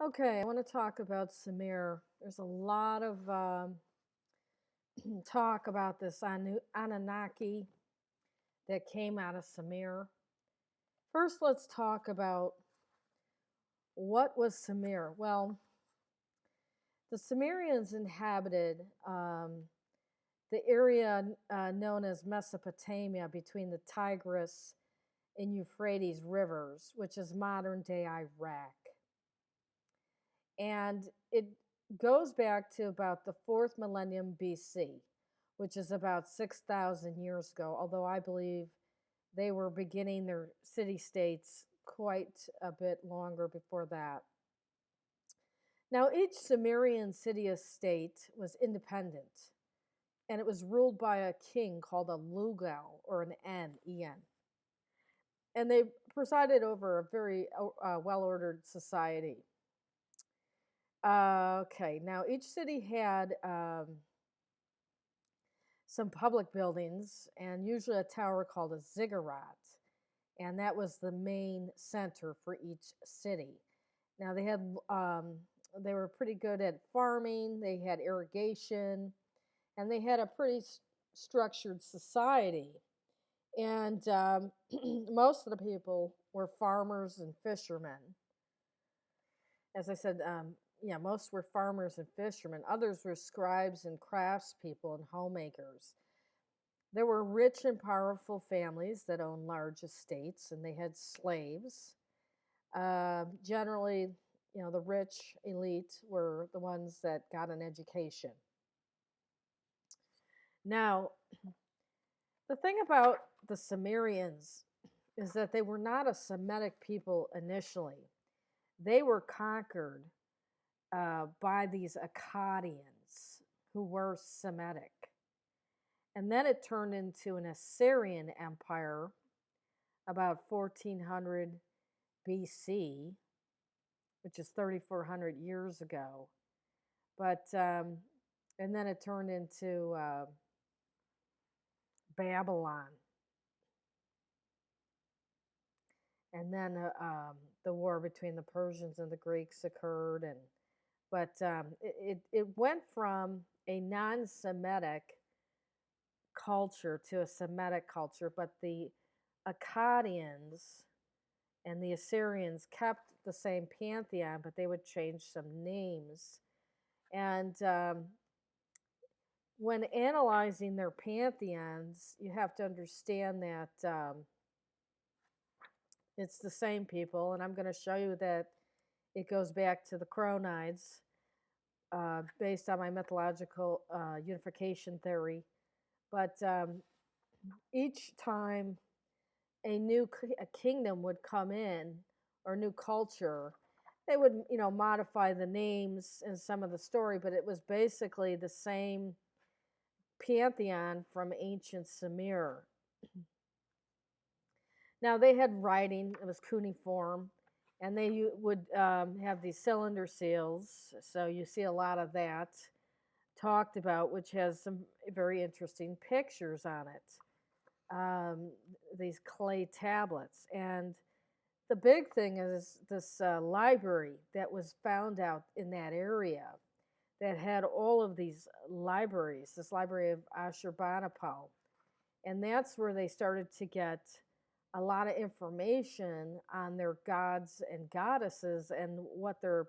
Okay, I want to talk about Sumer. There's a lot of talk about this Anunnaki that came out of Sumer. First, let's talk about what was Sumer. Well, the Sumerians inhabited the area known as Mesopotamia between the Tigris and Euphrates rivers, which is modern day Iraq. And it goes back to about the fourth millennium BC, which is about 6,000 years ago, although I believe they were beginning their city states quite a bit longer before that. Now, each Sumerian city state was independent, and it was ruled by a king called a Lugal, or an En. And they presided over a very well ordered society. Okay, now each city had some public buildings and usually a tower called a ziggurat, and that was the main center for each city. Now they were pretty good at farming, they had irrigation, and they had a pretty structured society. And most of the people were farmers and fishermen. As I said, yeah, most were farmers and fishermen. Others were scribes and craftspeople and homemakers. There were rich and powerful families that owned large estates, and they had slaves. Generally, the rich elite were the ones that got an education. Now, the thing about the Sumerians is that they were not a Semitic people initially. They were conquered by these Akkadians who were Semitic. And then it turned into an Assyrian empire about 1400 BC, which is 3,400 years ago. But, and then it turned into Babylon. And then the war between the Persians and the Greeks occurred. But it went from a non-Semitic culture to a Semitic culture, but the Akkadians and the Assyrians kept the same pantheon, but they would change some names. And when analyzing their pantheons, you have to understand that it's the same people, and I'm going to show you that it goes back to the Cronides, based on my mythological unification theory. But each time a kingdom would come in, or a new culture, they would modify the names and some of the story, but it was basically the same pantheon from ancient Sumer. Now they had writing; it was cuneiform, and they would have these cylinder seals. So you see a lot of that talked about, which has some very interesting pictures on it. These clay tablets. And the big thing is this library that was found out in that area that had all of these libraries, this library of Ashurbanipal. And that's where they started to get a lot of information on their gods and goddesses and what their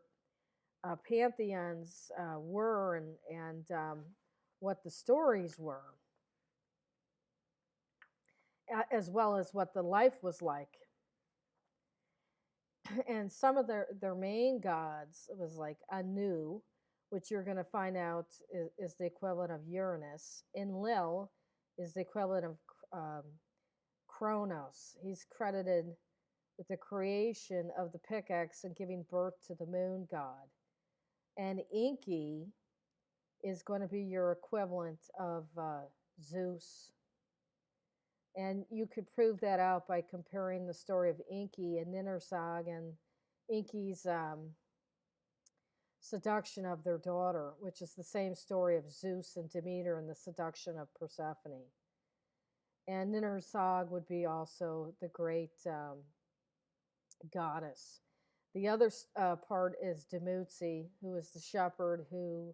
pantheons were, and what the stories were, as well as what the life was like. And some of their main gods was like Anu, which you're going to find out is the equivalent of Uranus. Enlil is the equivalent of Cronus. He's credited with the creation of the pickaxe and giving birth to the moon god. And Enki is going to be your equivalent of Zeus. And you could prove that out by comparing the story of Enki and Ninhursag and Enki's seduction of their daughter, which is the same story of Zeus and Demeter and the seduction of Persephone. And Ninhursag would be also the great goddess. The other part is Dumuzi, who is the shepherd who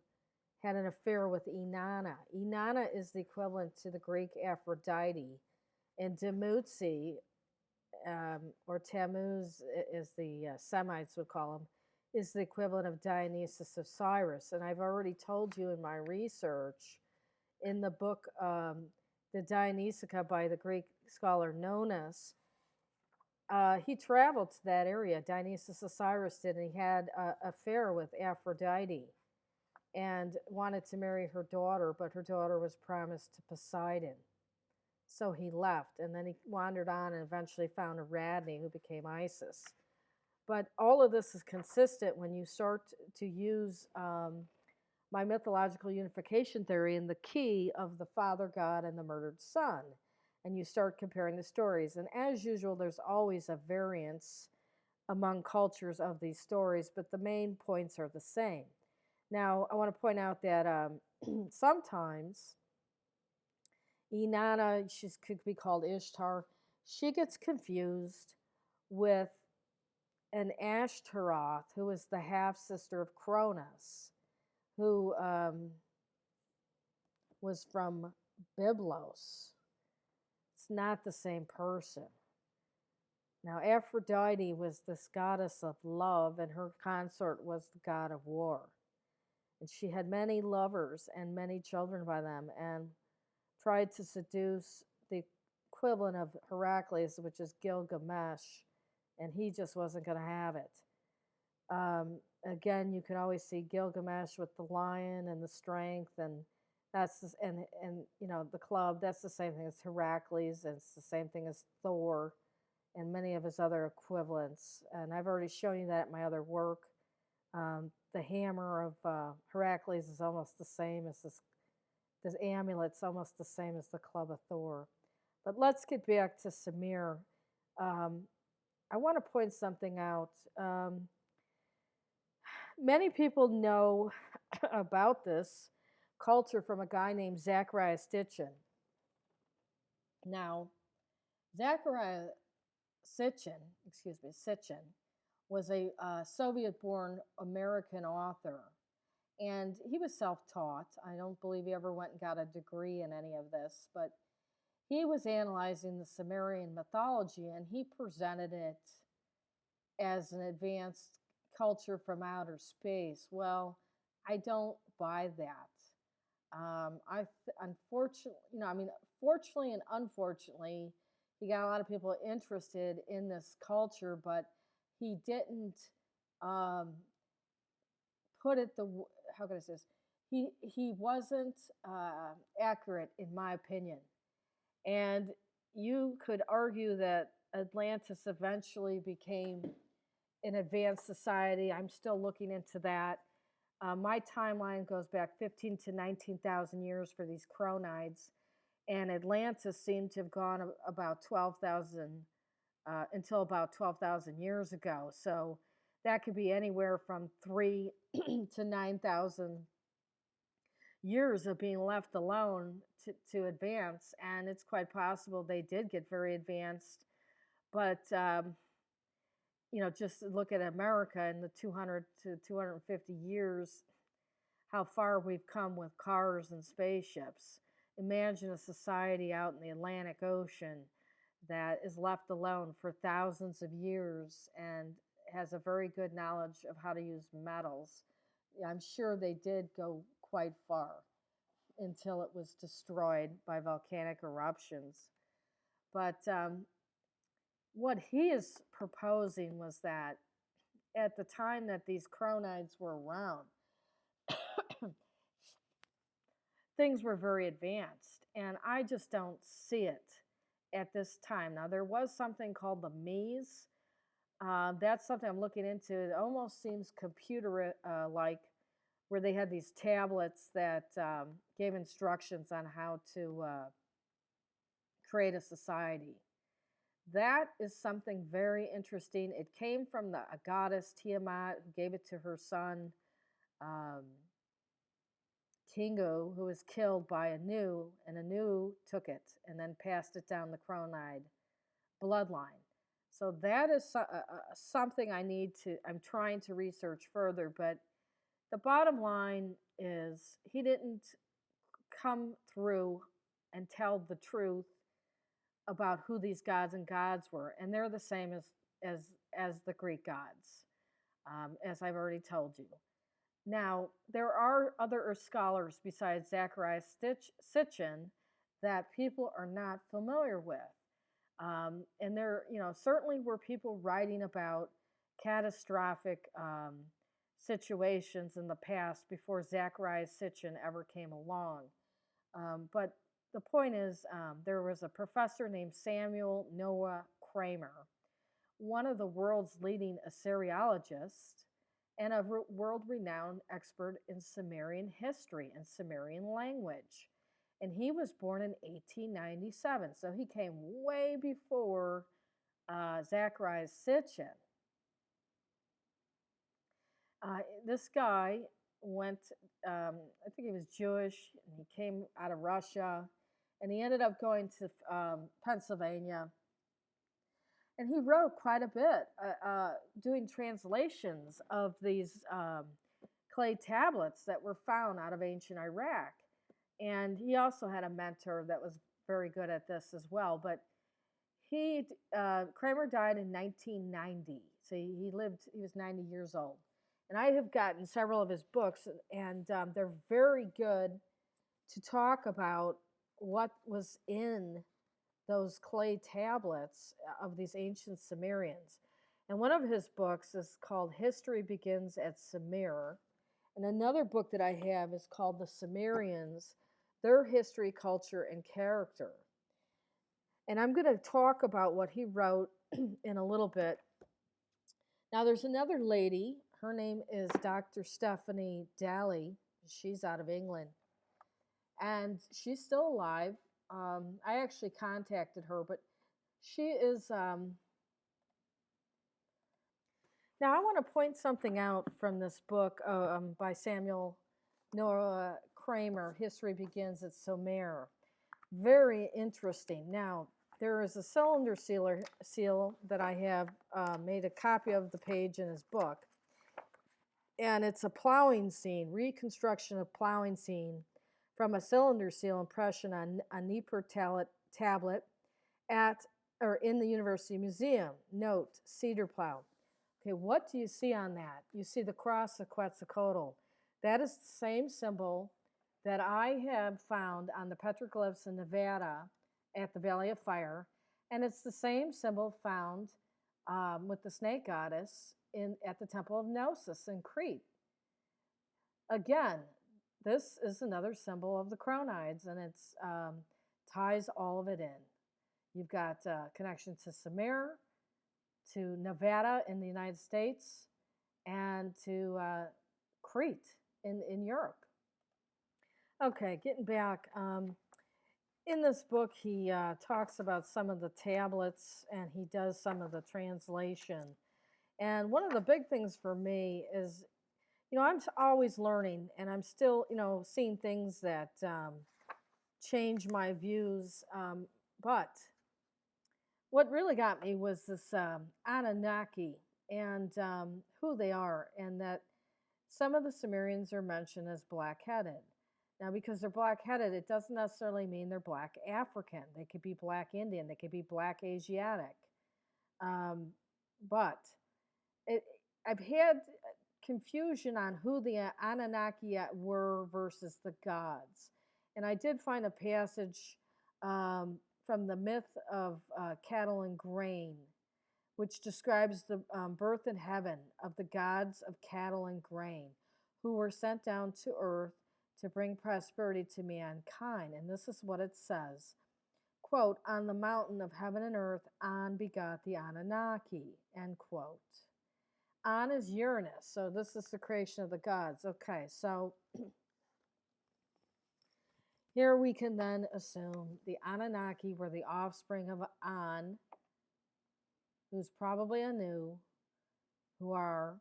had an affair with Inanna. Inanna is the equivalent to the Greek Aphrodite, and Dumuzi, or Tammuz, as the Semites would call him, is the equivalent of Dionysus of Cyrus. And I've already told you in my research, in the book The Dionysica by the Greek scholar Cronus, he traveled to that area. Dionysus of Cyrus did, and he had an affair with Aphrodite and wanted to marry her daughter, but her daughter was promised to Poseidon. So he left, and then he wandered on and eventually found Ariadne, who became Isis. But all of this is consistent when you start to use my mythological unification theory and the key of the father god and the murdered son. And you start comparing the stories. And as usual, there's always a variance among cultures of these stories, but the main points are the same. Now, I want to point out that sometimes Inanna, she could be called Ishtar, she gets confused with an Ashtaroth, who is the half-sister of Cronus, who was from Byblos. It's not the same person. Now, Aphrodite was this goddess of love, and her consort was the god of war. And she had many lovers and many children by them, and tried to seduce the equivalent of Heracles, which is Gilgamesh, and he just wasn't going to have it. Again, you can always see Gilgamesh with the lion and the strength, and that's and you know, the club. That's the same thing as Heracles, and it's the same thing as Thor, and many of his other equivalents. And I've already shown you that in my other work. The hammer of Heracles is almost the same as this amulet's almost the same as the club of Thor. But let's get back to Sumer. I want to point something out. Many people know about this culture from a guy named Zechariah Sitchin. Now, Zechariah Sitchin, was a Soviet-born American author, and he was self-taught. I don't believe he ever went and got a degree in any of this, but he was analyzing the Sumerian mythology, and he presented it as an advanced culture from outer space. Well, I don't buy that. Fortunately and unfortunately, he got a lot of people interested in this culture, but he didn't put it how can I say this? He wasn't accurate, in my opinion. And you could argue that Atlantis eventually became an advanced society. I'm still looking into that. My timeline goes back 15 to 19,000 years for these Cronides, and Atlantis seemed to have gone about 12,000 until about 12,000 years ago. So that could be anywhere from 3 to 9,000 years of being left alone to advance, and it's quite possible they did get very advanced. But just look at America in the 200 to 250 years, how far we've come with cars and spaceships. Imagine a society out in the Atlantic Ocean that is left alone for thousands of years and has a very good knowledge of how to use metals. I'm sure they did go quite far until it was destroyed by volcanic eruptions. But what he is proposing was that at the time that these Cronides were around, things were very advanced, and I just don't see it at this time. Now, there was something called the Mies. That's something I'm looking into. It almost seems computer-like, where they had these tablets that gave instructions on how to create a society. That is something very interesting. It came from a goddess, Tiamat, who gave it to her son, Kingu, who was killed by Anu, and Anu took it and then passed it down the Cronide bloodline. So that is something I'm trying to research further. But the bottom line is he didn't come through and tell the truth about who these gods and gods were, and they're the same as as the Greek gods, as I've already told you. Now, there are other scholars besides Zechariah Sitchin that people are not familiar with. And there, certainly were people writing about catastrophic situations in the past before Zechariah Sitchin ever came along. But the point is, there was a professor named Samuel Noah Kramer, one of the world's leading Assyriologists and a world-renowned expert in Sumerian history and Sumerian language. And he was born in 1897, so he came way before Zechariah Sitchin. This guy went, I think he was Jewish, and he came out of Russia, and he ended up going to Pennsylvania. And he wrote quite a bit, doing translations of these clay tablets that were found out of ancient Iraq. And he also had a mentor that was very good at this as well. But Kramer died in 1990. So he was 90 years old. And I have gotten several of his books, and they're very good to talk about what was in those clay tablets of these ancient Sumerians. And one of his books is called History Begins at Sumer. And another book that I have is called The Sumerians, Their History, Culture, and Character. And I'm going to talk about what he wrote in a little bit. Now, there's another lady. Her name is Dr. Stephanie Daly. She's out of England. And she's still alive. I actually contacted her, but she is. Now, I want to point something out from this book by Samuel Noah Kramer, History Begins at Sumer. Very interesting. Now, there is a cylinder seal that I have made a copy of the page in his book. And it's a plowing scene, reconstruction of plowing scene from a cylinder seal impression on a Nippur tablet in the University Museum. Note, cedar plow. Okay, what do you see on that? You see the cross of Quetzalcoatl. That is the same symbol that I have found on the petroglyphs in Nevada at the Valley of Fire, and it's the same symbol found with the snake goddess at the Temple of Gnosis in Crete. Again, this is another symbol of the Cronides, and it ties all of it in. You've got connection to Sumer, to Nevada in the United States, and to Crete in Europe. Okay, getting back. In this book, he talks about some of the tablets, and he does some of the translation. And one of the big things for me is, I'm always learning, and I'm still, seeing things that change my views. But what really got me was this Anunnaki and who they are, and that some of the Sumerians are mentioned as black-headed. Now, because they're black-headed, it doesn't necessarily mean they're black African. They could be black Indian. They could be black Asiatic. But I've had confusion on who the Anunnaki were versus the gods. And I did find a passage from the myth of cattle and grain, which describes the birth in heaven of the gods of cattle and grain, who were sent down to earth to bring prosperity to mankind. And this is what it says. Quote, on the mountain of heaven and earth, An begot the Anunnaki, end quote. An is Uranus, so this is the creation of the gods. Okay, so here we can then assume the Anunnaki were the offspring of An, who's probably Anu, who are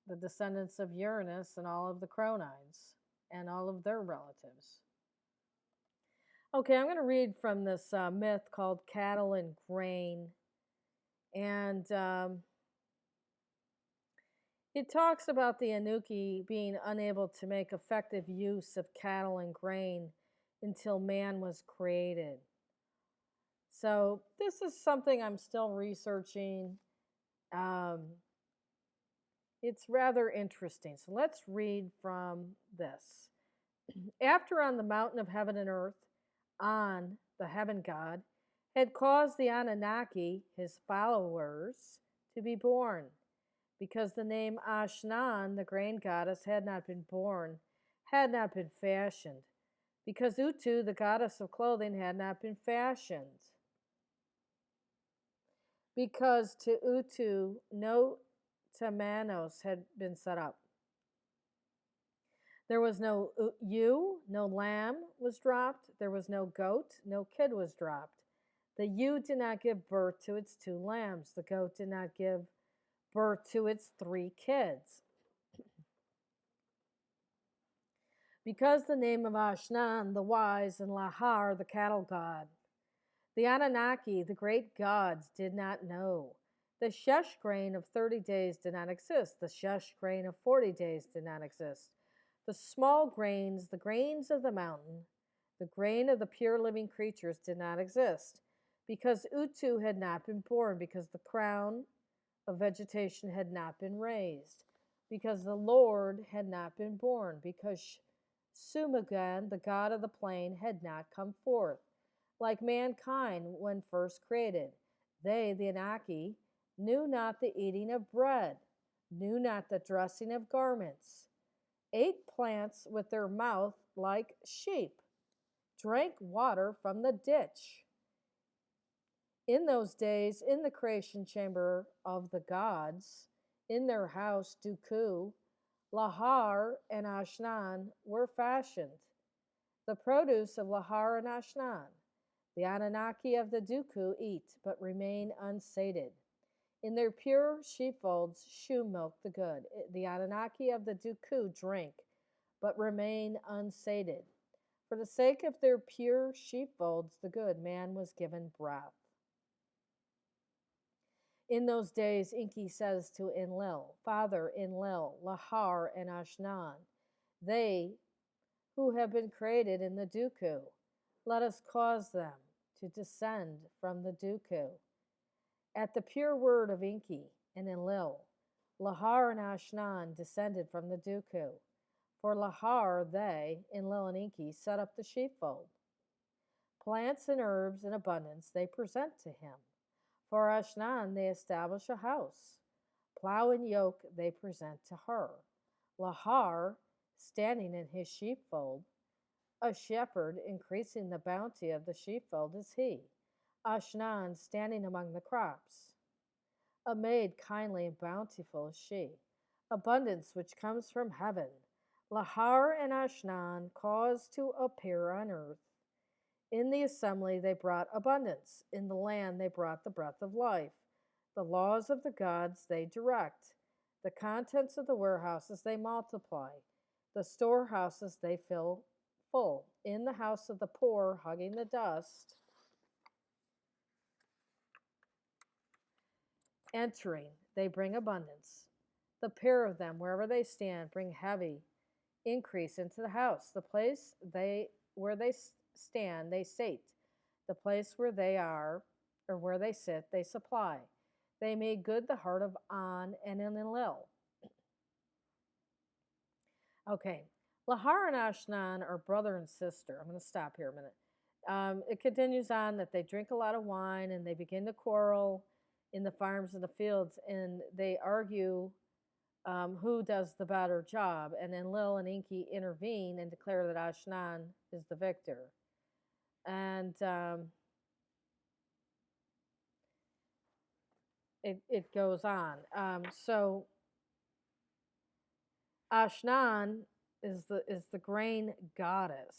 the descendants of Uranus and all of the Cronides and all of their relatives. Okay, I'm going to read from this myth called Cattle and Grain. And it talks about the Anunnaki being unable to make effective use of cattle and grain until man was created. So, this is something I'm still researching. Um, it's rather interesting. So, let's read from this. After on the mountain of heaven and earth, On, the heaven god, had caused the Anunnaki, his followers, to be born, because the name Ashnan, the grain goddess, had not been born, had not been fashioned, because Utu, the goddess of clothing, had not been fashioned, because to Utu no Tamanos had been set up. There was no ewe, no lamb was dropped. There was no goat, no kid was dropped. The ewe did not give birth to its 2 lambs. The goat did not give birth to its 3 kids. Because the name of Ashnan, the wise, and Lahar, the cattle god. The Anunnaki, the great gods, did not know. The Shesh grain of 30 days did not exist. The Shesh grain of 40 days did not exist. The small grains, the grains of the mountain, the grain of the pure living creatures did not exist, because Utu had not been born, because the crown of vegetation had not been raised, because the Lord had not been born, because Sumagan, the god of the plain, had not come forth, like mankind when first created. They, the Anunnaki, knew not the eating of bread, knew not the dressing of garments, ate plants with their mouth like sheep, drank water from the ditch. In those days, in the creation chamber of the gods, in their house Duku, Lahar and Ashnan were fashioned. The produce of Lahar and Ashnan. The Anunnaki of the Duku eat, but remain unsated. In their pure sheepfolds shew milk the good. The Anunnaki of the Duku drink, but remain unsated. For the sake of their pure sheepfolds, the good man was given breath. In those days, Enki says to Enlil, Father Enlil, Lahar, and Ashnan, they who have been created in the Duku, let us cause them to descend from the Duku. At the pure word of Enki and Enlil, Lahar and Ashnan descended from the Duku. For Lahar, they, Enlil and Enki, set up the sheepfold. Plants and herbs in abundance they present to him. For Ashnan they establish a house. Plow and yoke they present to her. Lahar, standing in his sheepfold, a shepherd increasing the bounty of the sheepfold is he. Ashnan standing among the crops. A maid kindly and bountiful is she. Abundance which comes from heaven. Lahar and Ashnan caused to appear on earth. In the assembly they brought abundance. In the land they brought the breath of life. The laws of the gods they direct. The contents of the warehouses they multiply. The storehouses they fill full. In the house of the poor, hugging the dust, entering, they bring abundance. The pair of them, wherever they stand, bring heavy increase into the house. The place where they stand, they sate. The place where they are, or where they sit, they supply. They made good the heart of An and Enlil. Okay, Lahar and Ashnan are brother and sister. I'm going to stop here a minute. It continues on that they drink a lot of wine and they begin to quarrel in the farms and the fields, and they argue who does the better job. And then Lil and Inky intervene and declare that Ashnan is the victor. And it goes on. So Ashnan is the grain goddess.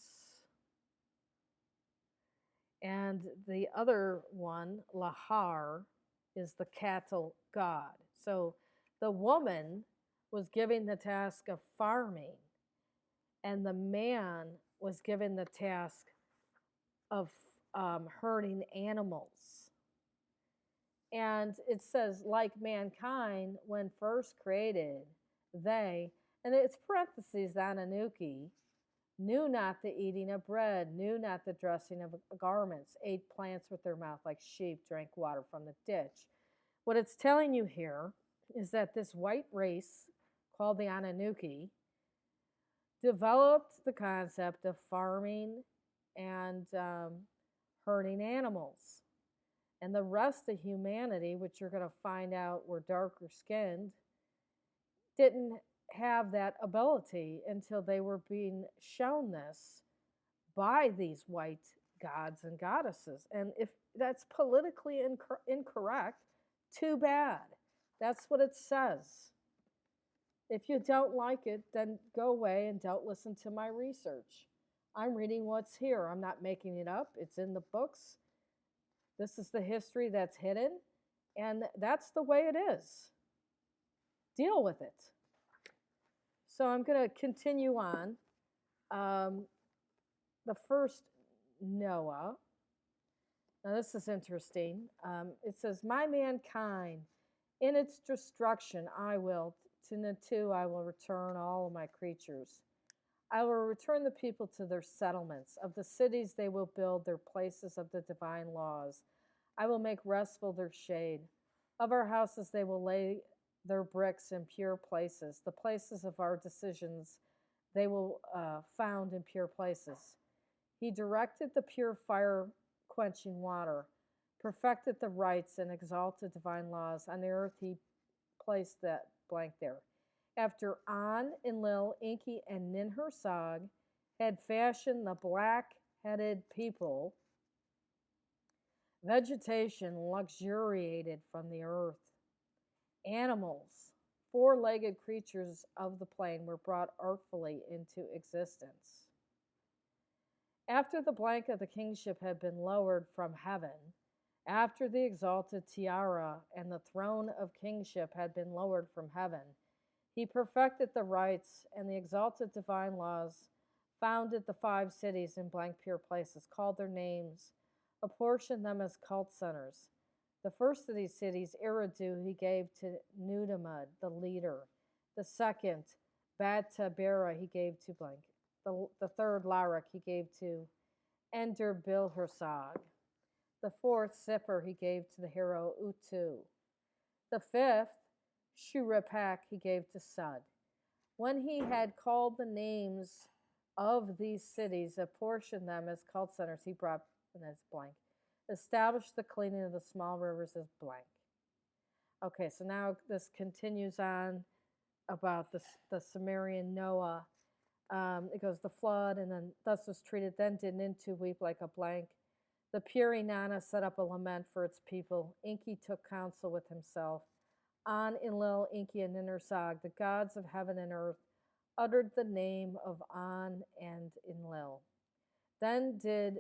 And the other one, Lahar, is the cattle god. So the woman was given the task of farming, and the man was given the task of herding animals. And it says, like mankind, when first created, they, and it's parentheses, Anunnaki, knew not the eating of bread, knew not the dressing of garments, ate plants with their mouth like sheep, drank water from the ditch. What it's telling you here is that this white race called the Anunnaki developed the concept of farming and herding animals. And the rest of humanity, which you're going to find out were darker skinned, didn't have that ability until they were being shown this by these white gods and goddesses. And if that's politically incorrect, too bad. That's what it says. If you don't like it, then go away and don't listen to my research. I'm reading what's here. I'm not making it up. It's in the books. This is the history that's hidden, and that's the way it is. Deal with it. So I'm going to continue on. The first Noah. Now this is interesting. It says, my mankind, in its destruction I will, to Natu I will return all of my creatures. I will return the people to their settlements. Of the cities they will build their places of the divine laws. I will make restful their shade. Of our houses they will lay their bricks in pure places. The places of our decisions they will found in pure places. He directed the pure fire quenching water, perfected the rites and exalted divine laws. On the earth he placed that blank there. After An, Enlil, Enki, and Ninhursag had fashioned the black-headed people, vegetation luxuriated from the earth. Animals, four-legged creatures of the plain, were brought artfully into existence. After the blank of the kingship had been lowered from heaven, after the exalted tiara and the throne of kingship had been lowered from heaven, he perfected the rites and the exalted divine laws, founded the 5 cities in blank pure places, called their names, apportioned them as cult centers. The first of these cities, Eridu, he gave to Nudimmud, the leader. The second, Bad-Tabera, he gave to blank. The third, Larak, he gave to Ender-Bilhursag. The fourth, Sipper, he gave to the hero Utu. The fifth, Shurapak, he gave to Sud. When he had called the names of these cities, apportioned them as cult centers, he brought them as blank. Established the cleaning of the small rivers as blank. Okay, so now this continues on about the Sumerian Noah. It goes, the flood, and then thus was treated, then did Nintu weep like a blank. The pure Inanna set up a lament for its people. Enki took counsel with himself. An, Enlil, Enki, and Ninhursag, the gods of heaven and earth, uttered the name of An and Enlil. Then did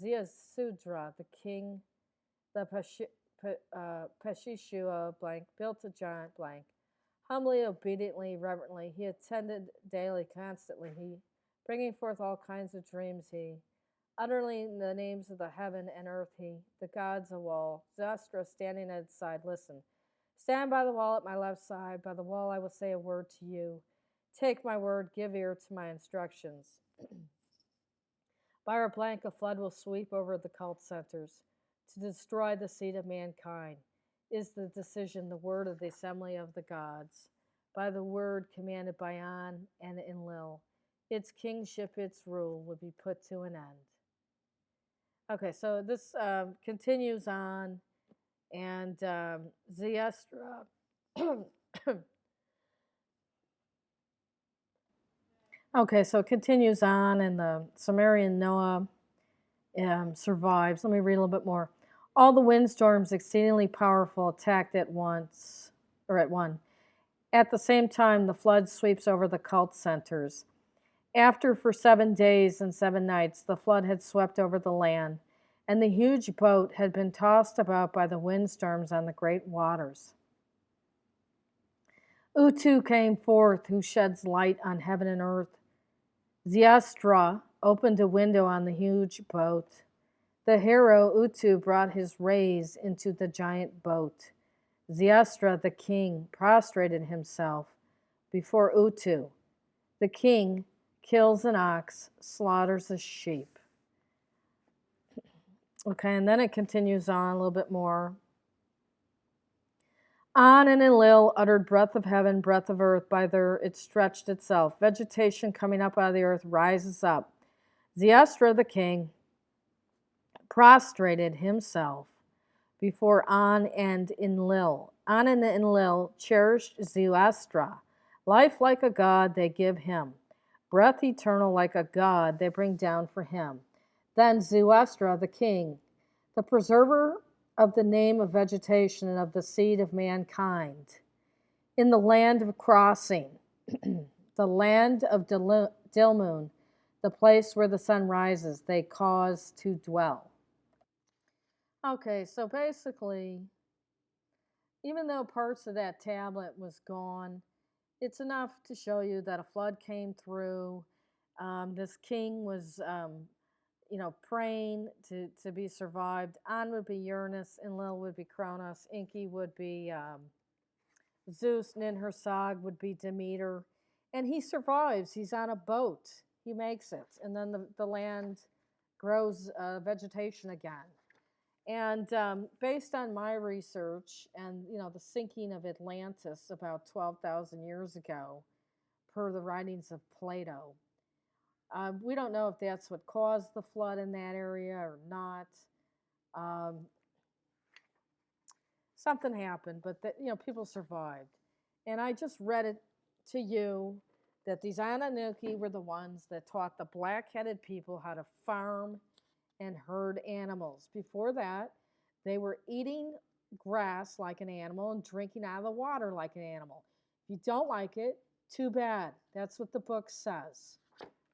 Ziasudra, the king, the Peshishua blank, built a giant blank. Humbly, obediently, reverently, he attended daily, constantly, he, bringing forth all kinds of dreams, he, uttering the names of the heaven and earth, he, the gods of all. Zastra, standing at its side, listen. Stand by the wall at my left side. By the wall I will say a word to you. Take my word, give ear to my instructions. By our blank, a flood will sweep over the cult centers to destroy the seed of mankind. Is the decision, the word of the assembly of the gods. By the word commanded by An and Enlil, its kingship, its rule would be put to an end. Okay, so this continues on, and Ziastra. Okay, so it continues on, and the Sumerian Noah survives. Let me read a little bit more. All the windstorms, exceedingly powerful, attacked at once, or at one. At the same time, the flood sweeps over the cult centers. After, for 7 days and 7 nights, the flood had swept over the land, and the huge boat had been tossed about by the windstorms on the great waters. Utu came forth, who sheds light on heaven and earth. Ziastra, opened a window on the huge boat. The hero Utu brought his rays into the giant boat. Ziastra, the king, prostrated himself before Utu. The king kills an ox, slaughters a sheep. Okay, and then it continues on a little bit more. On and Enlil uttered breath of heaven, breath of earth, by there it stretched itself. Vegetation coming up out of the earth rises up. Ziastra, the king, prostrated himself before An and Enlil. An and Enlil cherished Ziastra. Life like a god they give him. Breath eternal like a god they bring down for him. Then Ziastra, the king, the preserver of the name of vegetation and of the seed of mankind, in the land of crossing, the land of Dilmun, the place where the sun rises, they cause to dwell. Okay, so basically, even though parts of that tablet was gone, it's enough to show you that a flood came through. This king was, praying to be survived. An would be Uranus, Enlil would be Cronus, Enki would be Zeus, Ninhursag would be Demeter. And he survives. He's on a boat. He makes it. And then the land grows vegetation again. And based on my research and, the sinking of Atlantis about 12,000 years ago, per the writings of Plato, we don't know if that's what caused the flood in that area or not. Something happened, but people survived. And I just read it to you that these Anunnaki were the ones that taught the black-headed people how to farm and herd animals. Before that, they were eating grass like an animal and drinking out of the water like an animal. If you don't like it, too bad. That's what the book says.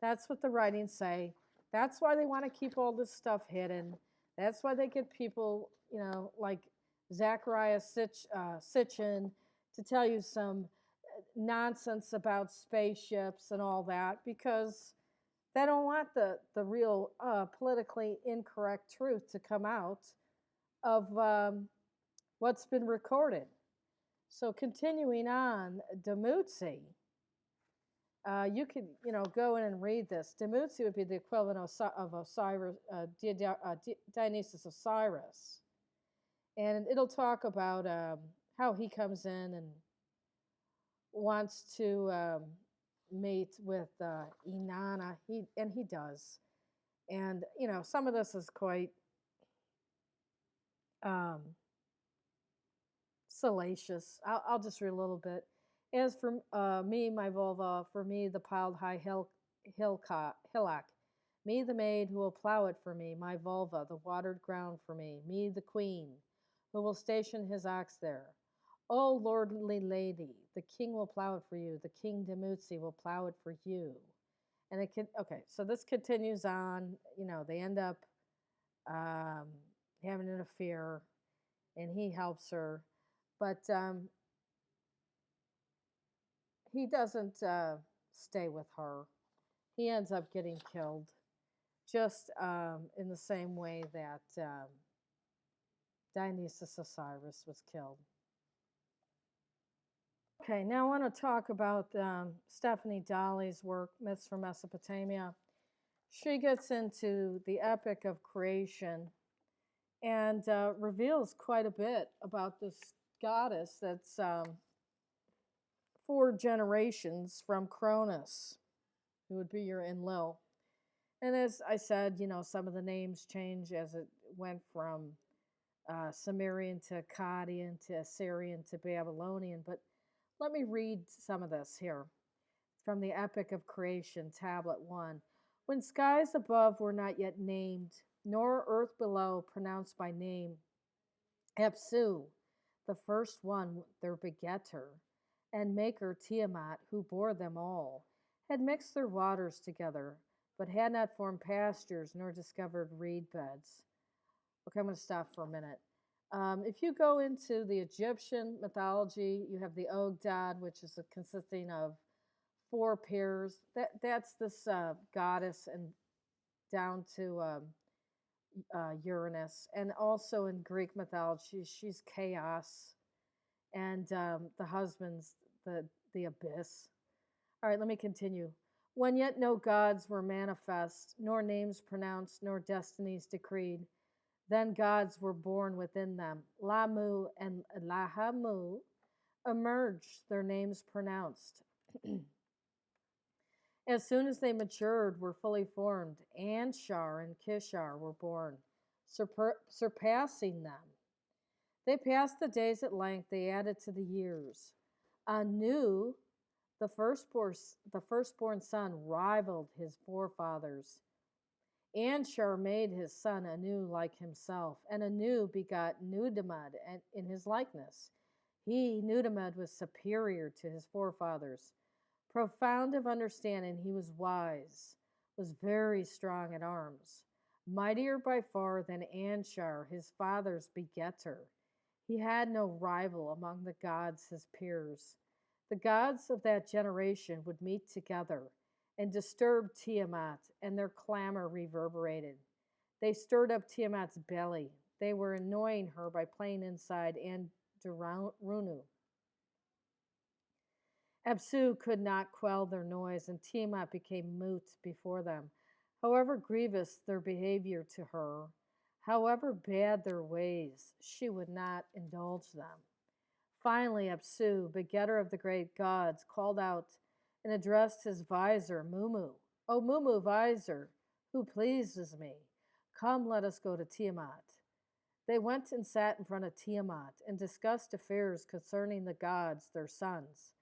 That's what the writings say. That's why they want to keep all this stuff hidden. That's why they get people, like Zechariah Sitchin to tell you some nonsense about spaceships and all that, because they don't want the real politically incorrect truth to come out of what's been recorded. So continuing on, Dumuzi, you could go in and read this. Dumuzi would be the equivalent of Osiris, Dionysus Osiris, and it'll talk about how he comes in and wants to mate with Inanna. He does, and some of this is quite salacious. I'll just read a little bit. As for me, my vulva, for me the piled high hillock, me the maid who will plow it for me, my vulva, the watered ground for me the queen, who will station his ox there. O lordly lady, the king will plow it for you, the king Dumuzi will plow it for you. And okay, so this continues on, they end up having an affair, and he helps her, but he doesn't stay with her. He ends up getting killed, just in the same way that Dionysus Osiris was killed. Okay, now I want to talk about Stephanie Dalley's work, Myths from Mesopotamia. She gets into the epic of creation and reveals quite a bit about this goddess that's 4 generations from Cronus, who would be your Enlil. And as I said, some of the names change as it went from Sumerian to Akkadian to Assyrian to Babylonian. But let me read some of this here from the Epic of Creation, Tablet 1. When skies above were not yet named, nor earth below pronounced by name, Apsu, the first one, their begetter, and maker Tiamat, who bore them all, had mixed their waters together, but had not formed pastures nor discovered reed beds. Okay, I'm going to stop for a minute. If you go into the Egyptian mythology, you have the Ogdad, which is consisting of 4 pairs. That's this goddess, and down to Uranus. And also in Greek mythology, she's chaos, and the husband's the abyss. All right, let me continue. When yet no gods were manifest, nor names pronounced, nor destinies decreed, then gods were born within them. Lamu and Lahamu emerged, their names pronounced. As soon as they matured, were fully formed, Anshar and Kishar were born, surpassing them. They passed the days at length, they added to the years. Anu, the firstborn son, rivaled his forefathers. Anshar made his son Anu like himself, and Anu begot Nudimmud in his likeness. He, Nudimmud, was superior to his forefathers. Profound of understanding, he was wise, was very strong at arms, mightier by far than Anshar, his father's begetter. He had no rival among the gods, his peers. The gods of that generation would meet together and disturb Tiamat, and their clamor reverberated. They stirred up Tiamat's belly. They were annoying her by playing inside Andurunu. Apsu could not quell their noise, and Tiamat became mute before them. However grievous their behavior to her, however bad their ways, she would not indulge them. Finally, Apsu, begetter of the great gods, called out and addressed his visor, Mumu. O Mumu, visor, who pleases me, come, let us go to Tiamat. They went and sat in front of Tiamat and discussed affairs concerning the gods, their sons.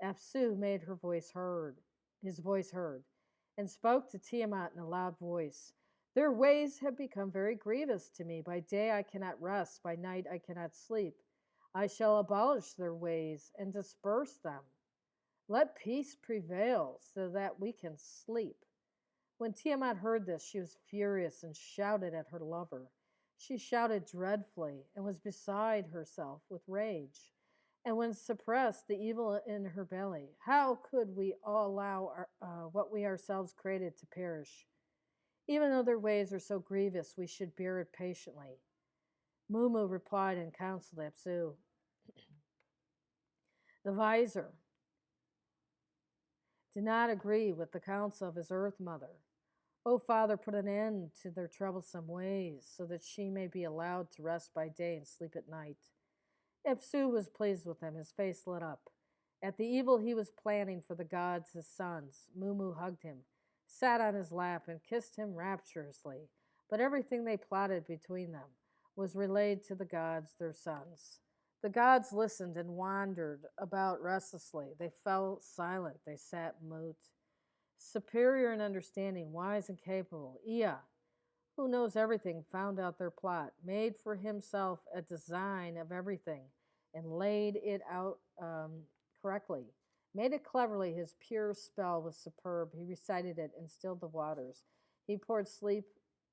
Apsu made his voice heard, and spoke to Tiamat in a loud voice. Their ways have become very grievous to me. By day I cannot rest, by night I cannot sleep. I shall abolish their ways and disperse them. Let peace prevail so that we can sleep. When Tiamat heard this, she was furious and shouted at her lover. She shouted dreadfully and was beside herself with rage. And when suppressed the evil in her belly, how could we all allow what we ourselves created to perish? Even though their ways are so grievous, we should bear it patiently. Mumu replied and counseled Apsu. The visor did not agree with the counsel of his earth mother. O Father, put an end to their troublesome ways, so that she may be allowed to rest by day and sleep at night. Apsu was pleased with him, his face lit up. At the evil he was planning for the gods, his sons, Mumu hugged him, sat on his lap, and kissed him rapturously. But everything they plotted between them was relayed to the gods, their sons. The gods listened and wandered about restlessly. They fell silent. They sat mute. Superior in understanding, wise and capable, Ea, who knows everything, found out their plot, made for himself a design of everything, and laid it out correctly. Made it cleverly. His pure spell was superb. He recited it and stilled the waters. He poured sleep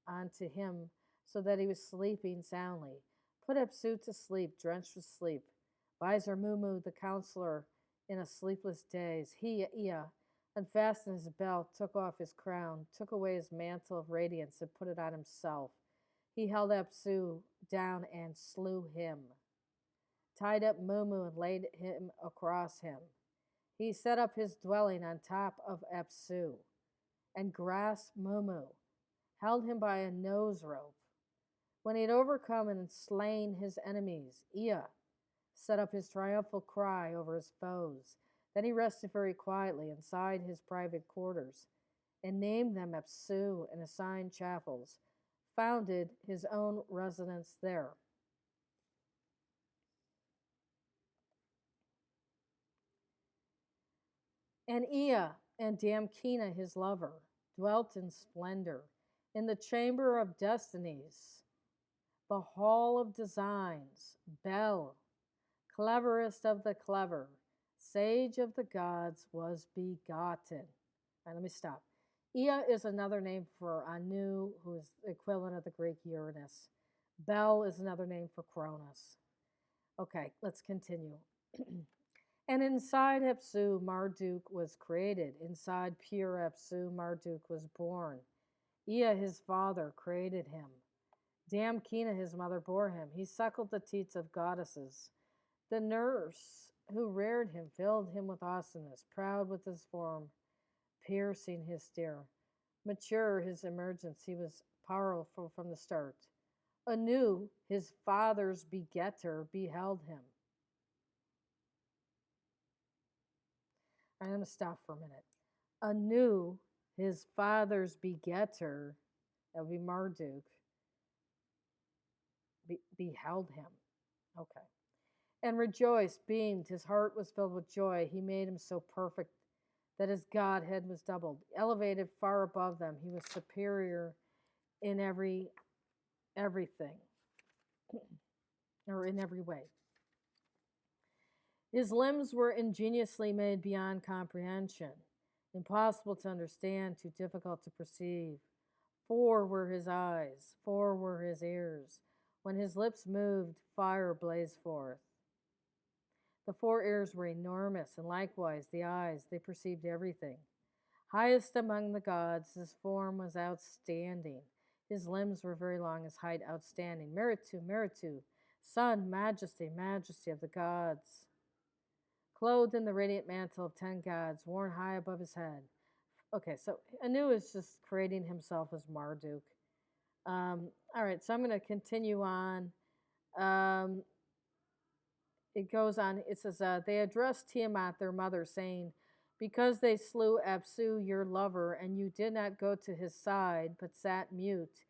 onto him so that he was sleeping soundly. Put Apsu to sleep, drenched with sleep. Visor Mumu, the counselor, in a sleepless daze. He, Ea, unfastened his belt, took off his crown, took away his mantle of radiance, and put it on himself. He held Apsu down and slew him, tied up Mumu and laid him across him. He set up his dwelling on top of Apsu and grasped Mumu, held him by a nose rope. When he had overcome and slain his enemies, Ea set up his triumphal cry over his foes. Then he rested very quietly inside his private quarters and named them Apsu and assigned chapels, founded his own residence there. And Ea and Damkina, his lover, dwelt in splendor in the chamber of destinies, the hall of designs, Bel, cleverest of the clever, sage of the gods, was begotten. All right, let me stop. Ea is another name for Anu, who is the equivalent of the Greek Uranus. Bel is another name for Cronus. Okay, let's continue. And inside Apsu, Marduk was created. Inside pure Apsu, Marduk was born. Ea his father created him. Damkina his mother bore him. He suckled the teats of goddesses. The nurse who reared him filled him with awesomeness, proud with his form, piercing his stare. Mature his emergence, he was powerful from the start. Anu, his father's begetter, beheld him. I'm going to stop for a minute. Anu, his father's begetter, that would be Marduk, beheld him. Okay. And rejoiced, beamed. His heart was filled with joy. He made him so perfect that his godhead was doubled. Elevated far above them, he was superior in everything, or in every way. His limbs were ingeniously made beyond comprehension, impossible to understand, too difficult to perceive. 4 were his eyes, 4 were his ears. When his lips moved, fire blazed forth. The 4 ears were enormous, and likewise the eyes, they perceived everything. Highest among the gods, his form was outstanding. His limbs were very long, his height outstanding. Meritu, Meritu, sun, majesty, majesty of the gods. Clothed in the radiant mantle of 10 gods, worn high above his head. Okay, so Anu is just creating himself as Marduk. All right, so I'm going to continue on. It goes on. It says, they addressed Tiamat, their mother, saying, because they slew Apsu, your lover, and you did not go to his side, but sat mute,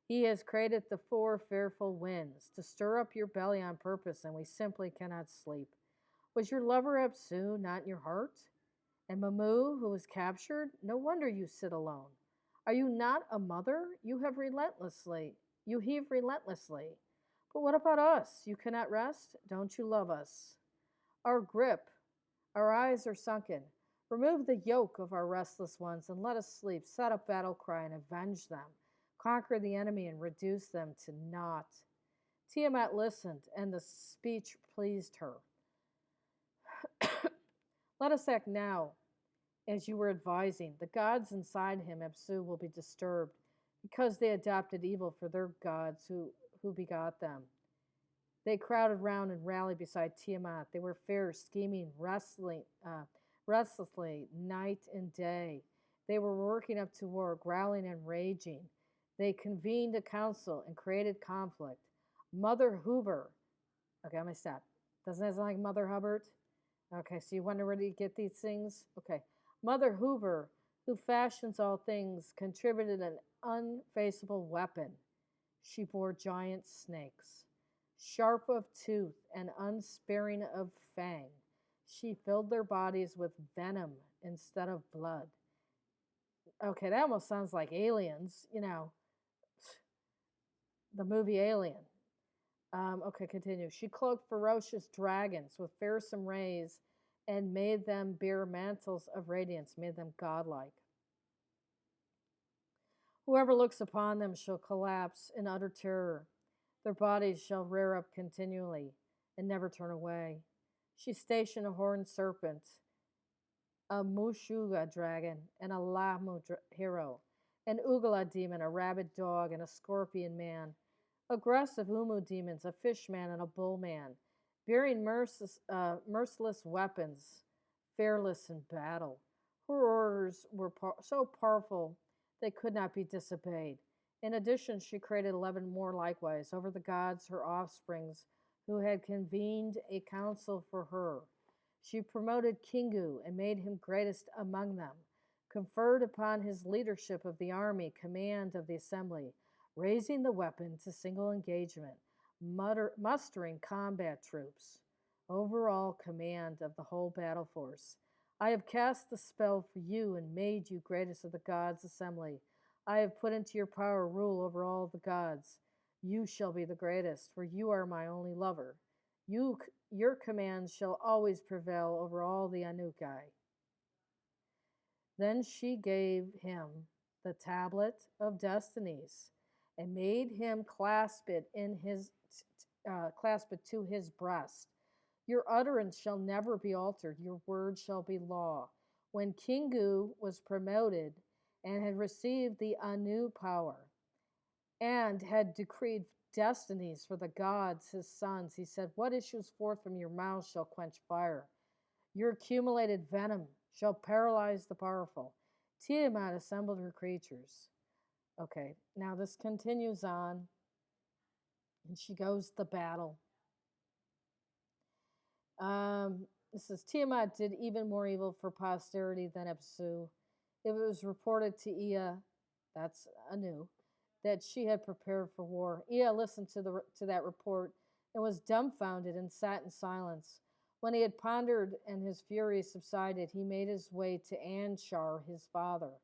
he has created the 4 fearful winds to stir up your belly on purpose, and we simply cannot sleep. Was your lover Apsu not in your heart? And Mamu, who was captured? No wonder you sit alone. Are you not a mother? You heave relentlessly. But what about us? You cannot rest? Don't you love us? Our grip, our eyes are sunken. Remove the yoke of our restless ones and let us sleep. Set up battle cry and avenge them. Conquer the enemy and reduce them to naught. Tiamat listened, and the speech pleased her. Let us act now, as you were advising. The gods inside him, Apsu, will be disturbed, because they adopted evil for their gods who begot them. They crowded round and rallied beside Tiamat. They were fair, scheming, restlessly, night and day. They were working up to war, growling and raging. They convened a council and created conflict. Mother Hoover. Okay, I'm going to stop. Doesn't that sound like Mother Hubbard? Okay, so you wonder where do you get these things? Okay. Mother Hoover, who fashions all things, contributed an unfaceable weapon. She bore giant snakes, sharp of tooth and unsparing of fang. She filled their bodies with venom instead of blood. Okay, that almost sounds like Aliens, the movie Alien. Okay, continue. She cloaked ferocious dragons with fearsome rays and made them bear mantles of radiance, made them godlike. Whoever looks upon them shall collapse in utter terror. Their bodies shall rear up continually and never turn away. She stationed a horned serpent, a Mushuga dragon, and a Lamu hero, an Ugala demon, a rabid dog, and a scorpion man, aggressive Umu demons, a fish man, and a bull man, bearing merciless weapons, fearless in battle. Her orders were so powerful they could not be disobeyed. In addition, she created 11 more likewise over the gods, her offsprings, who had convened a council for her. She promoted Kingu and made him greatest among them, conferred upon his leadership of the army command of the assembly, raising the weapon to single engagement, mustering combat troops, overall command of the whole battle force. I have cast the spell for you and made you greatest of the gods' assembly. I have put into your power rule over all the gods. You shall be the greatest, for you are my only lover. Your commands shall always prevail over all the Anukai. Then she gave him the tablet of destinies and made him clasp it to his breast. Your utterance shall never be altered. Your word shall be law. When Kingu was promoted and had received the Anu power, and had decreed destinies for the gods, his sons. He said, "What issues forth from your mouth shall quench fire. Your accumulated venom shall paralyze the powerful." Tiamat assembled her creatures. Okay, now this continues on, and she goes to battle. This is Tiamat did even more evil for posterity than Apsu. It was reported to Ea, that's Anu, that she had prepared for war. Ea listened to that report and was dumbfounded and sat in silence. When he had pondered and his fury subsided, he made his way to Anshar, his father,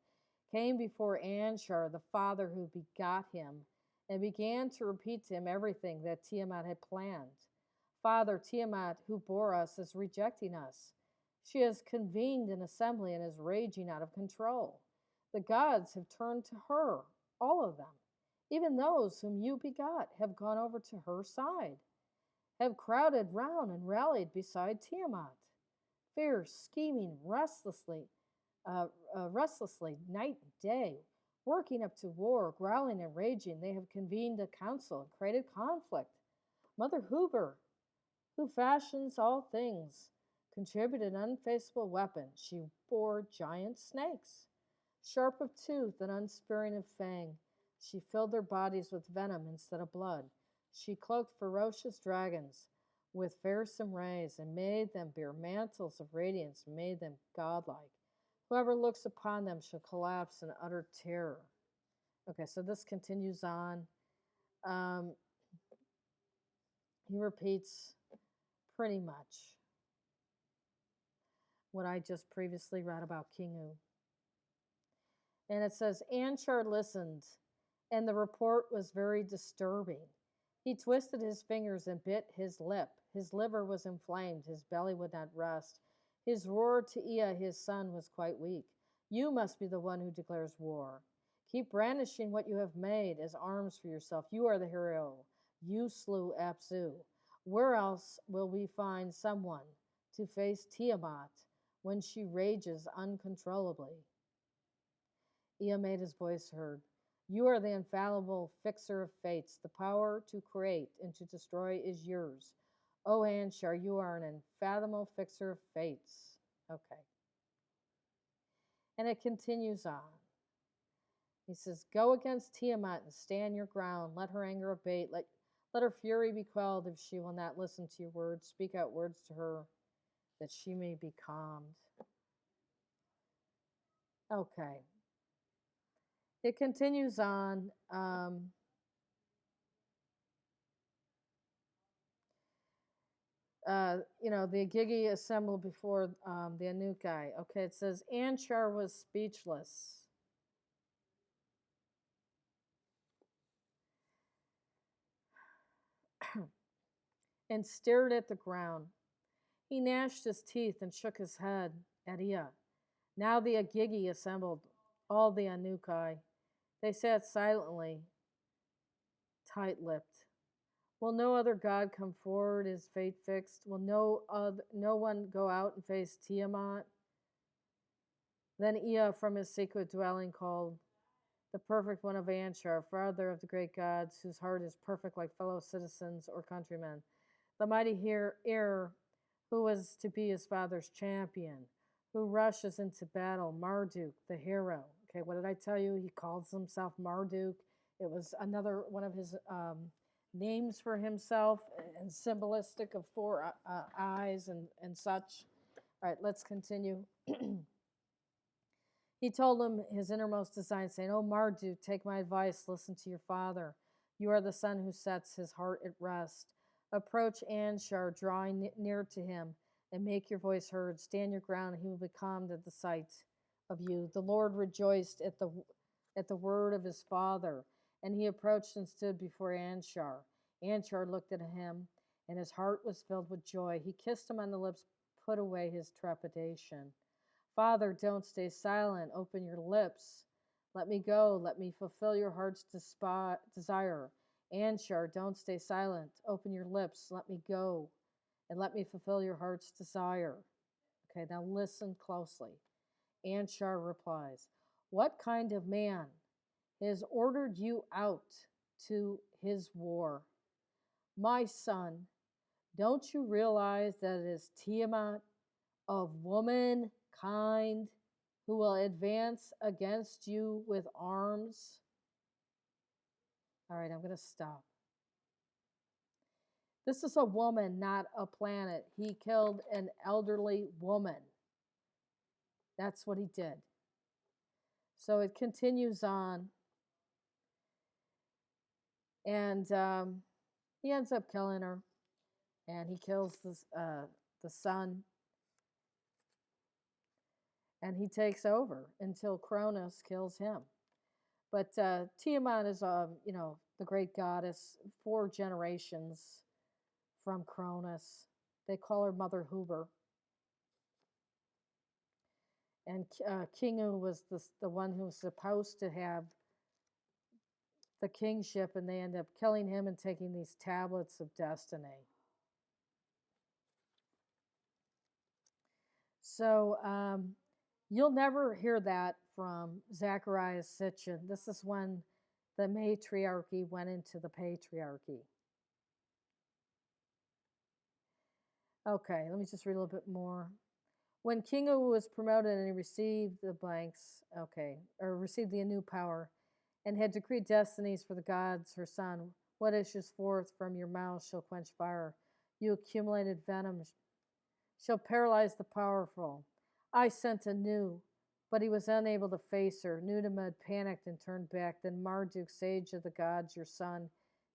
came before Anshar, the father who begot him, and began to repeat to him everything that Tiamat had planned. "Father, Tiamat, who bore us, is rejecting us. She has convened an assembly and is raging out of control. The gods have turned to her, all of them. Even those whom you begot have gone over to her side, have crowded round and rallied beside Tiamat. Fierce, scheming, restlessly, night and day, working up to war, growling and raging, they have convened a council and created conflict. Mother Huber, who fashions all things, contributed an unfaceable weapon. She bore giant snakes, sharp of tooth and unsparing of fang. She filled their bodies with venom instead of blood. She cloaked ferocious dragons with fearsome rays and made them bear mantles of radiance and made them godlike. Whoever looks upon them shall collapse in utter terror." Okay, so this continues on. Um, he repeats pretty much what I just previously read about Kingu. And it says, Anshar listened, and the report was very disturbing. He twisted his fingers and bit his lip. His liver was inflamed. His belly would not rest. His roar to Ea, his son, was quite weak. "You must be the one who declares war. Keep brandishing what you have made as arms for yourself. You are the hero. You slew Apsu. Where else will we find someone to face Tiamat when she rages uncontrollably?" Ea made his voice heard. "You are the infallible fixer of fates. The power to create and to destroy is yours. O Anshar, you are an unfathomable fixer of fates." Okay. And it continues on. He says, "Go against Tiamat and stand your ground. Let her anger abate. Let her fury be quelled if she will not listen to your words. Speak out words to her that she may be calmed." Okay. It continues on. The Agigi assembled before the Anukai. Okay, it says Anshar was speechless. And stared at the ground. He gnashed his teeth and shook his head at Ea. Now the Agigi assembled, all the Anukai. They sat silently, tight-lipped. Will no other god come forward, his fate fixed? Will no one go out and face Tiamat? Then Ea from his secret dwelling called, "The perfect one of Anshar, father of the great gods, whose heart is perfect like fellow citizens or countrymen. The mighty heir who was to be his father's champion, who rushes into battle, Marduk, the hero." Okay, what did I tell you? He calls himself Marduk. It was another one of his names for himself, and symbolistic of four eyes and such. All right, let's continue. He told him his innermost design, saying, "O Marduk, take my advice, listen to your father. You are the son who sets his heart at rest. Approach Anshar, drawing near to him, and make your voice heard. Stand your ground, and he will be calmed at the sight of you." The Lord rejoiced at the word of his father, and he approached and stood before Anshar. Anshar looked at him, and his heart was filled with joy. He kissed him on the lips, put away his trepidation. "Father, don't stay silent. Open your lips. Let me go. Let me fulfill your heart's desire. Anshar, don't stay silent. Open your lips. Let me go. And let me fulfill your heart's desire." Okay, now listen closely. Anshar replies, What kind of man has ordered you out to his war? My son, don't you realize that it is Tiamat of womankind who will advance against you with arms? All right, I'm going to stop. This is a woman, not a planet. He killed an elderly woman. That's what he did. So it continues on. And he ends up killing her. And he kills the son. And he takes over until Cronus kills him. But Tiamat is, the great goddess, 4 generations from Cronus. They call her Mother Huber. And Kingu was the one who was supposed to have the kingship, and they end up killing him and taking these tablets of destiny. So you'll never hear that from Zechariah Sitchin. This is when the matriarchy went into the patriarchy. Okay, let me just read a little bit more. When Kingu was promoted and he received the blanks, or received the new power, and had decreed destinies for the gods, her son, what issues forth from your mouth shall quench fire. You accumulated venom shall paralyze the powerful. I sent a new, but he was unable to face her. Nudimmud panicked and turned back. Then Marduk, sage of the gods, your son,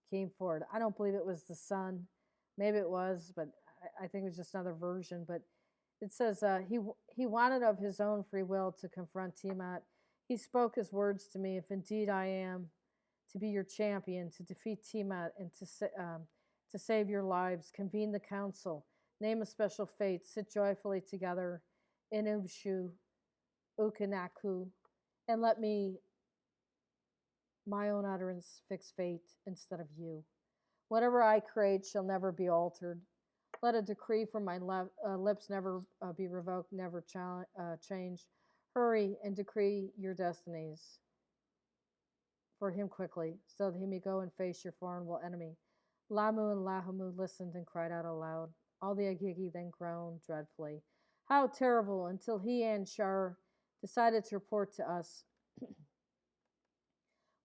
came forward. I don't believe it was the son. Maybe it was, but I think it was just another version. But it says he wanted of his own free will to confront Tiamat. He spoke his words to me. If indeed I am to be your champion, to defeat Tiamat, and to save your lives, convene the council, name a special fate, sit joyfully together in Ubshu, Ukanaku, and let me, my own utterance, fix fate instead of you. Whatever I create shall never be altered. Let a decree from my lips never be revoked, never changed. Hurry and decree your destinies for him quickly, so that he may go and face your formidable enemy. Lamu and Lahamu listened and cried out aloud. All the Agigi then groaned dreadfully. How terrible, until he and Shar decided to report to us.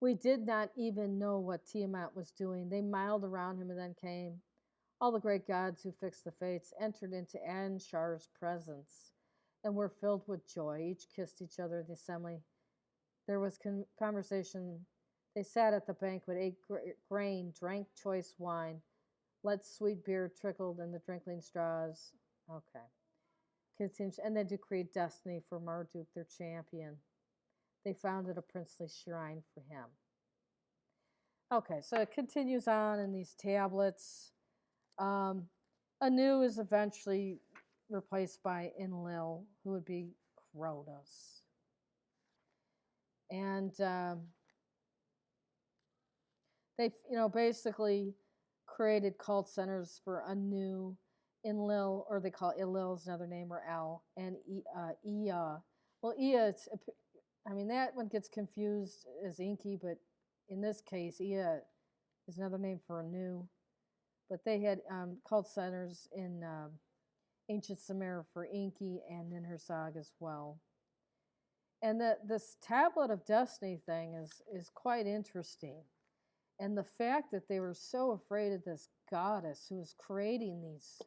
We did not even know what Tiamat was doing. They miled around him and then came. All the great gods who fixed the fates entered into Anshar's presence and were filled with joy. Each kissed each other in the assembly. There was conversation. They sat at the banquet, ate grain, drank choice wine, let sweet beer trickled in the drinking straws. Okay. Continues, and they decreed destiny for Marduk, their champion. They founded a princely shrine for him. Okay, so it continues on in these tablets. Anu is eventually replaced by Enlil, who would be Cronus. And they, basically created cult centers for Anu, Enlil, or they call Enlil is another name, or El, and Ea. Well, Ea, that one gets confused as Enki, but in this case, Ea is another name for Anu. But they had cult centers in ancient Sumer for Enki and Ninhursag as well. And this tablet of destiny thing is quite interesting. And the fact that they were so afraid of this goddess who was creating these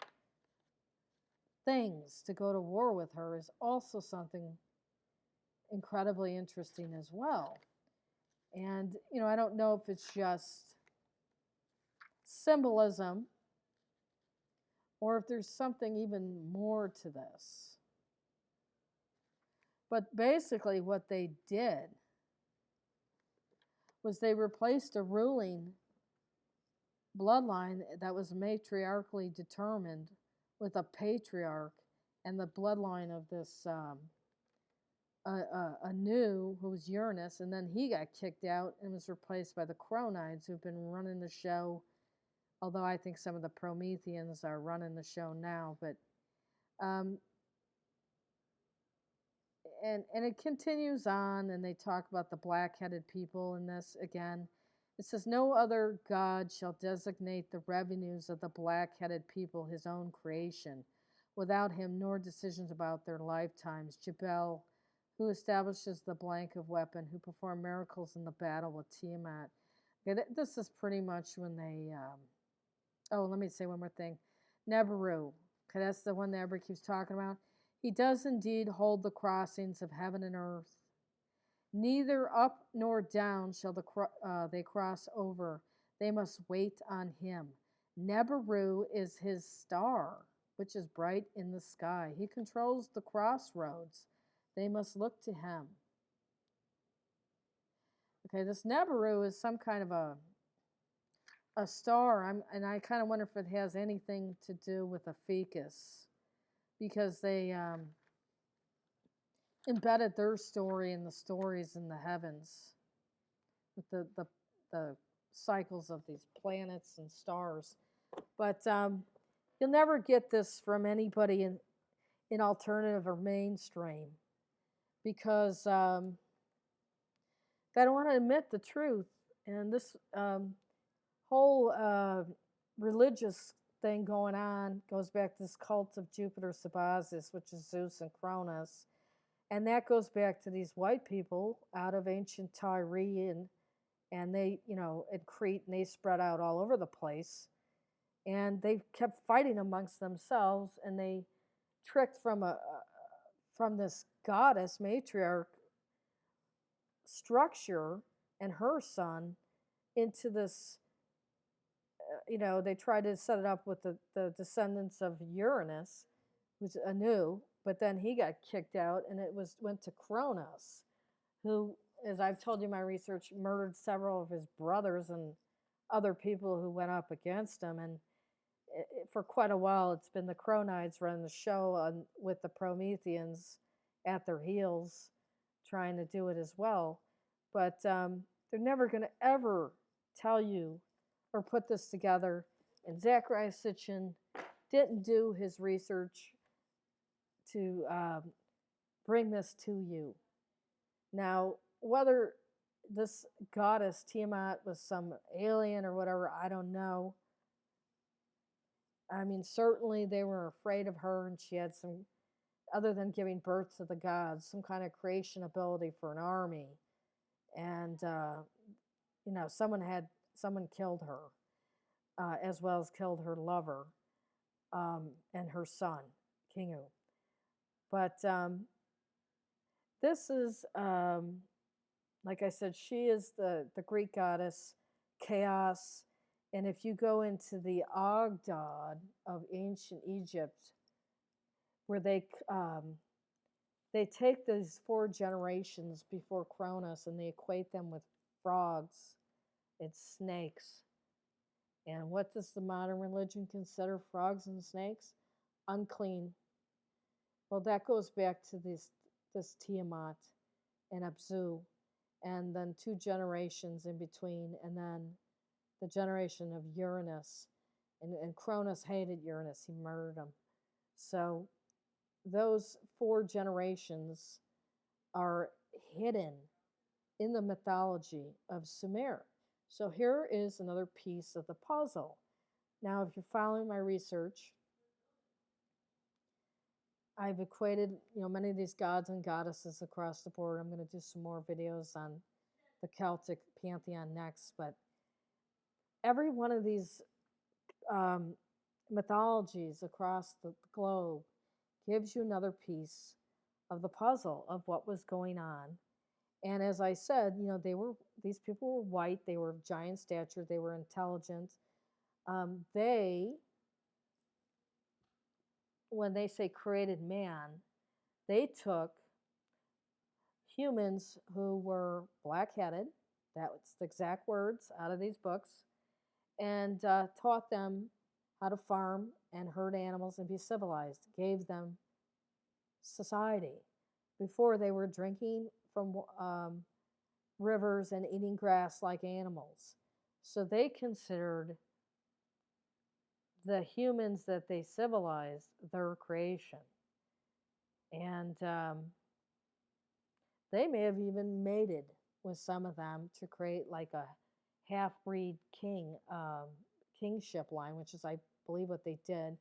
things to go to war with her is also something incredibly interesting as well. And, I don't know if it's just symbolism or if there's something even more to this. But basically what they did was they replaced a ruling bloodline that was matriarchally determined with a patriarch, and the bloodline of this Anu, who was Uranus, and then he got kicked out and was replaced by the Cronides, who've been running the show, although I think some of the Prometheans are running the show now. But and it continues on, and they talk about the black-headed people in this again. It says, no other god shall designate the revenues of the black-headed people his own creation, without him, nor decisions about their lifetimes. Jebel, who establishes the blank of weapon, who performed miracles in the battle with Tiamat. Okay, this is pretty much when they. Oh, let me say one more thing. Neberu. Okay, that's the one that everybody keeps talking about. He does indeed hold the crossings of heaven and earth. Neither up nor down shall they cross over. They must wait on him. Neberu is his star, which is bright in the sky. He controls the crossroads. They must look to him. Okay, this Neberu is some kind of a star, and I kind of wonder if it has anything to do with a ficus, because they embedded their story in the stories in the heavens with the cycles of these planets and stars. But you'll never get this from anybody in alternative or mainstream, because they don't want to admit the truth. And this whole religious thing going on goes back to this cult of Jupiter Sabazius, which is Zeus and Cronus. And that goes back to these white people out of ancient Tyre, and they, in Crete, and they spread out all over the place. And they kept fighting amongst themselves, and they tricked from this goddess matriarch structure and her son into this. They tried to set it up with the descendants of Uranus, who's Anu, but then he got kicked out, and it went to Cronus, who, as I've told you in my research, murdered several of his brothers and other people who went up against him. And for quite a while, it's been the Cronides running the show with the Prometheans at their heels, trying to do it as well. But they're never going to ever tell you or put this together. And Zechariah Sitchin didn't do his research to bring this to you. Now, whether this goddess Tiamat was some alien or whatever, I don't know. I mean, certainly they were afraid of her, and she had some, other than giving birth to the gods, some kind of creation ability for an army. And, someone killed her, as well as killed her lover and her son, Kingu. But this is, like I said, she is the Greek goddess, chaos. And if you go into the Ogdod of ancient Egypt, where they take these 4 generations before Cronus and they equate them with frogs and snakes. And what does the modern religion consider frogs and snakes? Unclean. Well, that goes back to this Tiamat and Abzu, and then 2 generations in between, and then the generation of Uranus. And Cronus hated Uranus. He murdered him. So those 4 generations are hidden in the mythology of Sumer. So here is another piece of the puzzle. Now, if you're following my research, I've equated, many of these gods and goddesses across the board. I'm going to do some more videos on the Celtic pantheon next, but every one of these mythologies across the globe gives you another piece of the puzzle of what was going on. And as I said, these people were white, they were of giant stature, they were intelligent. When they say created man, they took humans who were black-headed, that was the exact words out of these books, and taught them how to farm and herd animals and be civilized, gave them society. Before, they were drinking from rivers and eating grass like animals. So they considered the humans that they civilized their creation. And They may have even mated with some of them to create like a half-breed kingship line, which is, I believe, what they did.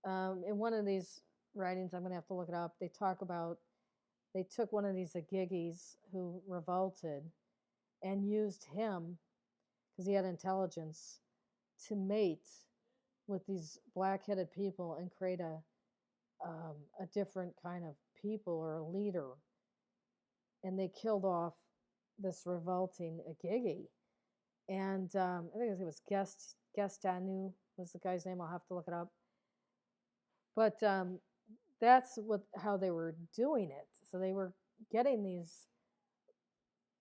In one of these writings, I'm going to have to look it up, they talk about they took one of these Agigis who revolted and used him, because he had intelligence, to mate with these black-headed people and create a different kind of people or a leader. And they killed off this revolting Agigi. And I think it was Gestanu was the guy's name. I'll have to look it up. But that's how they were doing it. So they were getting these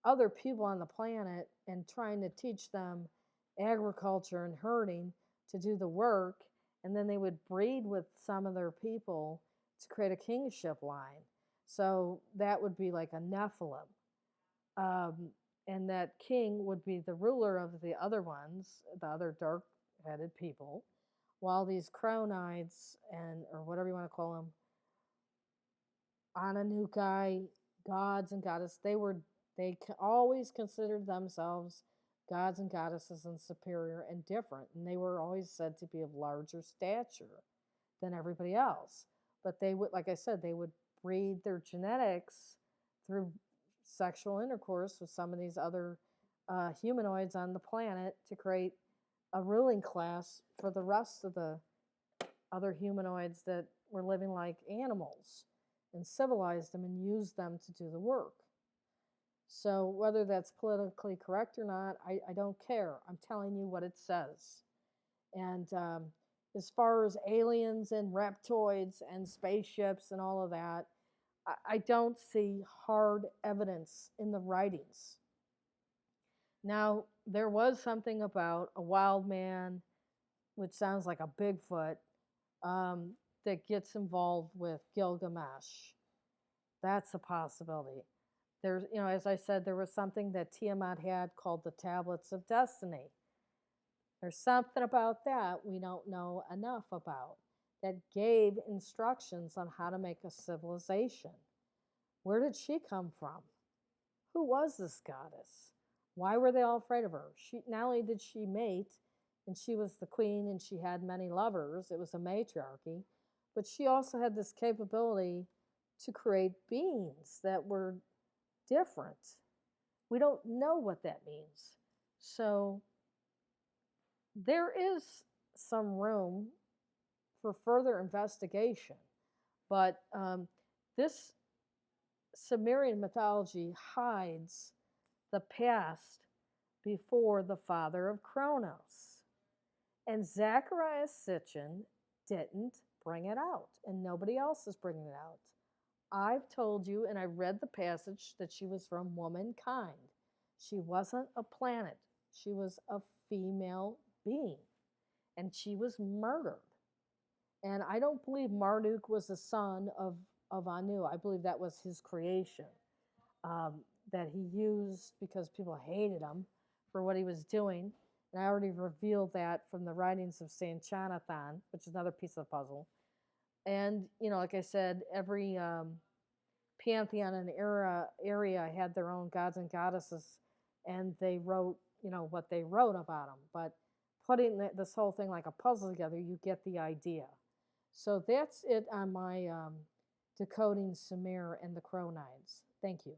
other people on the planet and trying to teach them agriculture and herding to do the work, and then they would breed with some of their people to create a kingship line. So that would be like a Nephilim. And that king would be the ruler of the other ones, the other dark-headed people, while these Cronides, or whatever you want to call them, Anunnaki, gods and goddesses, they always considered themselves gods and goddesses and superior and different, and they were always said to be of larger stature than everybody else. But they would, like I said, they would breed their genetics through sexual intercourse with some of these other humanoids on the planet to create a ruling class for the rest of the other humanoids that were living like animals, and civilize them and use them to do the work. So whether that's politically correct or not, I don't care. I'm telling you what it says. And as far as aliens and reptoids and spaceships and all of that, I don't see hard evidence in the writings. Now, there was something about a wild man, which sounds like a Bigfoot, that gets involved with Gilgamesh. That's a possibility. There's, as I said, there was something that Tiamat had called the Tablets of Destiny. There's something about that we don't know enough about that gave instructions on how to make a civilization. Where did she come from? Who was this goddess? Why were they all afraid of her? Not only did she mate, and she was the queen and she had many lovers, it was a matriarchy, but she also had this capability to create beings that were different. We don't know what that means. So there is some room for further investigation, but this Sumerian mythology hides the past before the father of Cronus. And Zechariah Sitchin didn't bring it out, and nobody else is bringing it out. I've told you, and I read the passage, that she was from womankind. She wasn't a planet. She was a female being, and she was murdered. And I don't believe Marduk was the son of Anu. I believe that was his creation, that he used because people hated him for what he was doing. And I already revealed that from the writings of Saint Jonathan, which is another piece of the puzzle. And, like I said, every pantheon in the area had their own gods and goddesses, and they wrote, what they wrote about them. But putting this whole thing like a puzzle together, you get the idea. So that's it on my Decoding Sumer and the Cronides. Thank you.